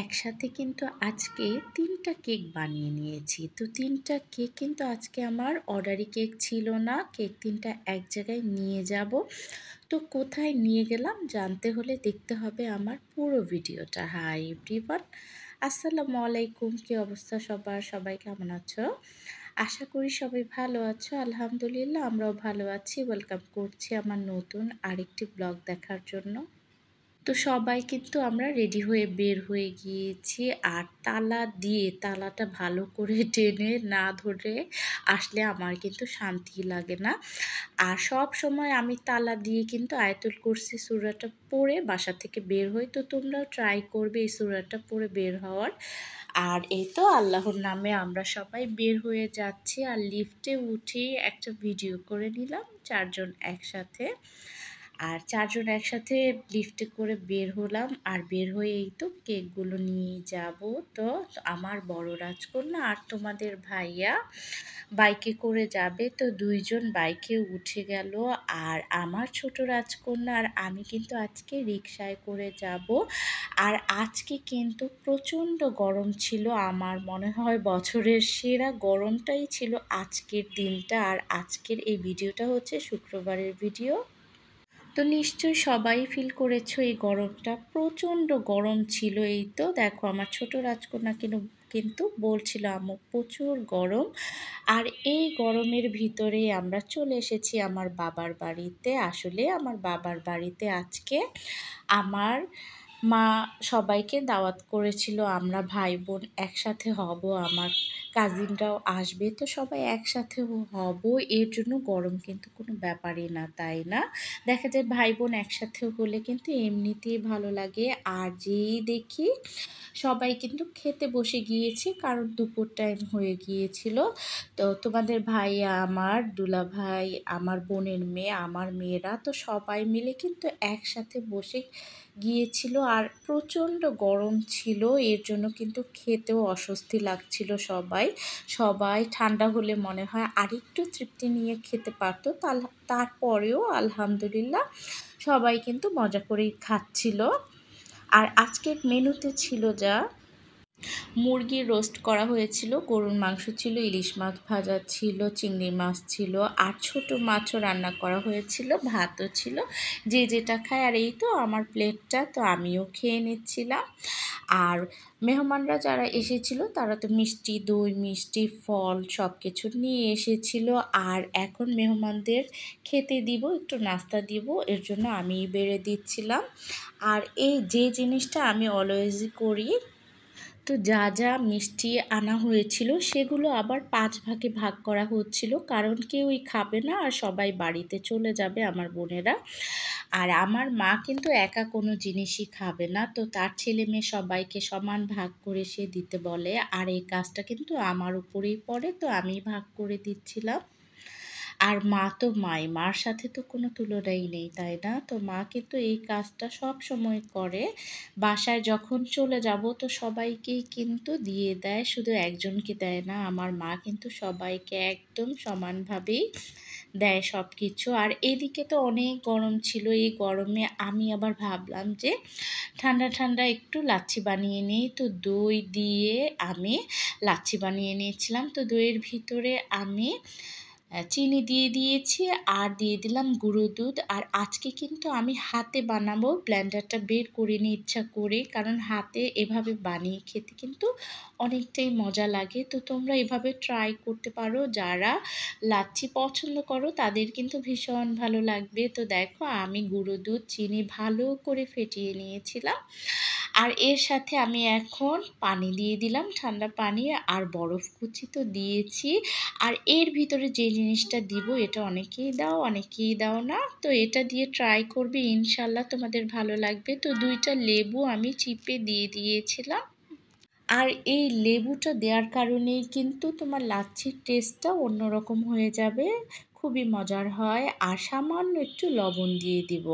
একসাথে কিন্তু আজকে ৩টা কেক বানিয়ে নিয়েছি। তো ৩টা কেক কিন্তু আজকে আমার অর্ডারি কেক ছিল না। কেক ৩টা এক জায়গায় নিয়ে যাব। তো কোথায় নিয়ে গেলাম জানতে হলে দেখতে হবে আমার পুরো ভিডিওটা। হাই এভরিওয়ান, আসসালামু আলাইকুম। কী অবস্থা সবার? সবাই কেমন আছো? আশা করি সবাই ভালো আছো। আলহামদুলিল্লাহ আমরাও ভালো আছি। ওয়েলকাম করছি আমার নতুন আরেকটি ব্লগ দেখার জন্য। তো সবাই কিন্তু আমরা রেডি হয়ে বের হয়ে গিয়েছি। আর তালা দিয়ে তালাটা ভালো করে টেনে না ধরে আসলে আমার কিন্তু শান্তি লাগে না। আর সবসময় আমি তালা দিয়ে কিন্তু আয়াতুল কুরসি সূরাটা পড়ে বাসা থেকে বের হই। তো তোমরাও ট্রাই করবে এই সূরাটা পড়ে বের হওয়ার। আর এই তো আল্লাহর নামে আমরা সবাই বের হয়ে যাচ্ছি। আর লিফটে উঠেই একটা ভিডিও করে নিলাম ৪ জন একসাথে। আর ৪ জন একসাথে লিফটে করে বের হলাম। আর বের হয়ে এই তো কেকগুলো নিয়ে যাব। তো আমার বড় রাজকন্যা আর তোমাদের ভাইয়া বাইকে করে যাবে। তো ২ জন বাইকে উঠে গেল। আর আমার ছোট রাজকন্যা আর আমি কিন্তু আজকে রিকশায় করে যাব। আর আজকে কিন্তু প্রচণ্ড গরম ছিল। আমার মনে হয় বছরের সেরা গরমটাই ছিল আজকের দিনটা। আর আজকের এই ভিডিওটা হচ্ছে শুক্রবারের ভিডিও। তো নিশ্চয়ই সবাই ফিল করেছো এই গরমটা। প্রচণ্ড গরম ছিল। এই তো দেখো আমার ছোট রাজকন্যা কিন্তু বলছিল আম্মু প্রচুর গরম। আর এই গরমের ভিতরে আমরা চলে এসেছি আমার বাবার বাড়িতে। আসলে আমার বাবার বাড়িতে আজকে আমার মা সবাইকে দাওয়াত করেছিল। আমরা ভাই বোন একসাথে হব, আমার কাজিনরাও আসবে। তো সবাই একসাথে হব, এর জন্য গরম কিন্তু কোনো ব্যাপারই না, তাই না? দেখা যায় ভাই বোন একসাথে হলে কিন্তু এমনিতেই ভালো লাগে। আর যেই দেখি সবাই কিন্তু খেতে বসে গিয়েছি, কারণ দুপুর টাইম হয়ে গিয়েছিল। তো তোমাদের ভাইয়া, আমার দুলাভাই, আমার বোনের মেয়ে, আমার মেয়েরা তো সবাই মিলে কিন্তু একসাথে বসে গিয়েছিল। আর প্রচণ্ড গরম ছিল, এর জন্য কিন্তু খেতেও অস্বস্তি লাগছিল সবাই। সবাই ঠান্ডা হলে মনে হয় আরেকটু তৃপ্তি নিয়ে খেতে পারতো। তারপরেও আলহামদুলিল্লাহ সবাই কিন্তু মজা করেই খাচ্ছিল। আর আজকের মেনুতে ছিল যা মুরগির রোস্ট করা হয়েছিল, গরুর মাংস ছিল, ইলিশ মাছ ভাজা ছিল, চিংড়ি মাছ ছিল, আর ছোট মাছও রান্না করা হয়েছিল, ভাতও ছিল, যে যেটা খায়। আর এই তো আমার প্লেটটা তো আমিও খেয়ে নিচ্ছিলাম। আর মেহমানরা যারা এসেছিল তারা তো মিষ্টি, দই, মিষ্টি, ফল সব কিছু নিয়ে এসেছিল। আর এখন মেহমানদের খেতে দিব, একটু নাস্তা দিব, এর জন্য আমি বেড়ে দিচ্ছিলাম। আর এই যে জিনিসটা আমি অলওয়েজই করি, তো যা যা মিষ্টি আনা হয়েছিল সেগুলো আবার ৫ ভাগে ভাগ করা হচ্ছিল, কারণ কেউই খাবে না আর সবাই বাড়িতে চলে যাবে আমার বোনেরা। আর আমার মা কিন্তু একা কোনো জিনিসই খাবে না, তো তার ছেলে মেয়ে সবাইকে সমান ভাগ করে সে দিতে বলে। আর এই কাজটা কিন্তু আমার উপরেই পড়ে, তো আমি ভাগ করে দিচ্ছিলাম। আর মা তো মার সাথে তো কোনো তুলনাই নেই, তাই না? তো মা কিন্তু এই কাজটা সব সময় করে। বাসায় যখন চলে যাব তো সবাইকেই কিন্তু দিয়ে দেয়, শুধু একজনকে দেয় না। আমার মা কিন্তু সবাইকে একদম সমানভাবেই দেয় সব কিছু। আর এদিকে তো অনেক গরম ছিল। এই গরমে আমি আবার ভাবলাম যে ঠান্ডা ঠান্ডা একটু লাচ্ছি বানিয়ে নিই। তো দই দিয়ে আমি লাচ্ছি বানিয়ে নিয়েছিলাম। তো দইয়ের ভিতরে আমি চিনি দিয়ে দিয়েছি আর দিয়ে দিলাম গুঁড়ো দুধ। আর আজকে কিন্তু আমি হাতে বানাবো, ব্লেন্ডারটা বের করিনি ইচ্ছা করে, কারণ হাতে এভাবে বানিয়ে খেতে কিন্তু অনেকটাই মজা লাগে। তো তোমরা এভাবে ট্রাই করতে পারো, যারা লাচ্ছি পছন্দ করো তাদের কিন্তু ভীষণ ভালো লাগবে। তো দেখো আমি গুঁড়ো দুধ, চিনি ভালো করে ফেটিয়ে নিয়েছিলাম। আর এর সাথে আমি এখন পানি দিয়ে দিলাম, ঠান্ডা পানি, আর বরফ কুচি তো দিয়েছি। আর এর ভিতরে যে জিনিসটা দিব এটা অনেকেই দাও অনেকেই দাও না, তো এটা দিয়ে ট্রাই করবে, ইনশাল্লাহ তোমাদের ভালো লাগবে। তো 2টা লেবু আমি চিপে দিয়ে দিয়েছিলাম। আর এই লেবুটা দেওয়ার কারণেই কিন্তু তোমার লাচ্ছির টেস্টটা অন্যরকম হয়ে যাবে, খুবই মজার হয়। আর সামান্য একটু লবণ দিয়ে দিব।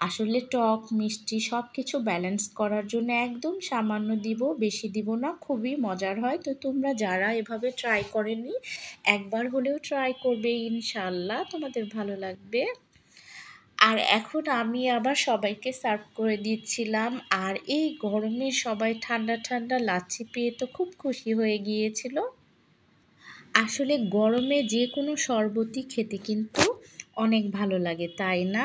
আসলে টক মিষ্টি সব কিছু ব্যালেন্স করার জন্য একদম সামান্য দিব, বেশি দিব না, খুবই মজার হয়। তো তোমরা যারা এভাবে ট্রাই করেনি একবার হলেও ট্রাই করবে, ইনশাল্লাহ তোমাদের ভালো লাগবে। আর এখন আমি আবার সবাইকে সার্ভ করে দিচ্ছিলাম। আর এই গরমে সবাই ঠান্ডা ঠান্ডা লাচ্ছি পেয়ে তো খুব খুশি হয়ে গিয়েছিল। আসলে গরমে যে কোনো শরবতই খেতে কিন্তু অনেক ভালো লাগে, তাই না?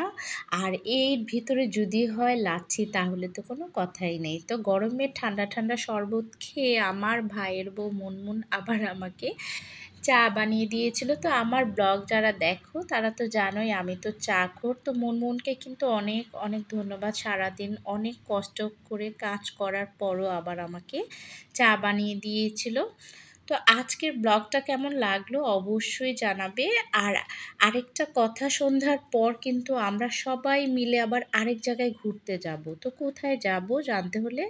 আর এর ভিতরে যদি হয় লাচ্ছি তাহলে তো কোনো কথাই নেই। তো গরমে ঠান্ডা ঠান্ডা শরবত খেয়ে আমার ভাইয়ের বউ মুনমুন আবার আমাকে চা বানিয়ে দিয়েছিল। তো আমার ব্লগ যারা দেখো তারা তো জানোই আমি তো চাখোর। তো মুনমুনকে কিন্তু অনেক অনেক ধন্যবাদ, সারাদিন অনেক কষ্ট করে কাজ করার পরও আবার আমাকে চা বানিয়ে দিয়েছিল। তো আজকের ব্লগটা কেমন লাগলো অবশ্যই জানাবে। আর আরেকটা কথা, সন্ধ্যার পর কিন্তু আমরা সবাই মিলে আবার আরেক জায়গায় ঘুরতে যাব। তো কোথায় যাব জানতে হলে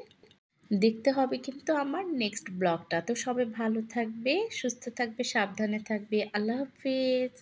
দেখতে হবে কিন্তু আমার নেক্সট ব্লগটা। তো সবাই ভালো থাকবে, সুস্থ থাকবে, সাবধানে থাকবে। আল্লাহ হাফেজ।